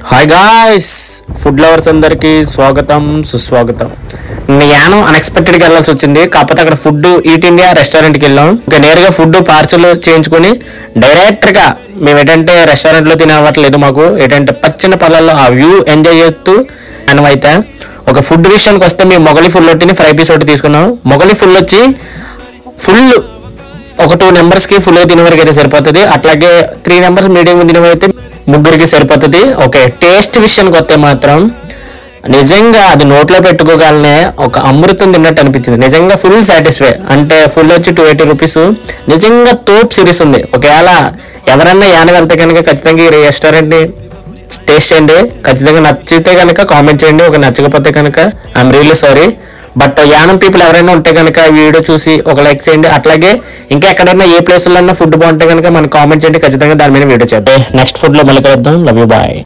Hi guys, food lovers అందరికీ స్వాగతం సుస్వాగతం. నేను అన్ఎక్స్పెక్టెడ్గా వెళ్ళాల్సి వచ్చింది. కాకపోతే అక్కడ ఫుడ్ ఈట్ ఇండియా రెస్టారెంట్కి వెళ్ళాం. ఇంకా నేరుగా ఫుడ్ పార్సల్ చేయించుకొని డైరెక్ట్గా మేము ఏంటంటే రెస్టారెంట్లో తినవట్లేదు. మాకు ఏంటంటే పచ్చని పొలాల్లో ఆ వ్యూ ఎంజాయ్ చేస్తూ అయితే ఒక ఫుడ్ విషయానికి వస్తే మేము మొగలి ఫుల్ ఒట్టిని ఫ్రై పీస్ ఒకటి తీసుకున్నాం. మొగలి ఫుల్ వచ్చి ఫుల్ ఒక 2 నెంబర్స్కి ఫుల్గా తినే వరకు అయితే సరిపోతుంది. అట్లాగే 3 నెంబర్స్ మీడియం తినే అయితే ముగ్గురికి సరిపోతుంది. ఓకే, టేస్ట్ విషయానికి వస్తే మాత్రం నిజంగా అది నోట్లో పెట్టుకోగలనే ఒక అమృతం తిన్నట్టు అనిపించింది. నిజంగా ఫుల్ సాటిస్ఫై. అంటే ఫుల్ వచ్చి 280 రూపీస్. నిజంగా తోప్ సిరీస్ ఉంది. ఒకవేళ ఎవరన్నా యాన వెళ్తే కనుక ఖచ్చితంగా ఈ రెస్టారెంట్ని టేస్ట్ చేయండి. ఖచ్చితంగా నచ్చితే కనుక కామెంట్ చేయండి. ఒక నచ్చకపోతే కనుక I'm really sorry. But Yanam people ఎవరైనా ఉంటే కనుక వీడియో చూసి ఒక లైక్ చేయండి. అట్లాగే ఇంకా ఎక్కడైనా ఏ ప్లేస్లో ఫుడ్ బాగుంటే కనుక మనకు కామెంట్ చేయండి. ఖచ్చితంగా దాని మీద వీడియో చేద్దాం. నెక్స్ట్ ఫుడ్ లో మళ్ళీ కలుద్దాం. Love you, bye.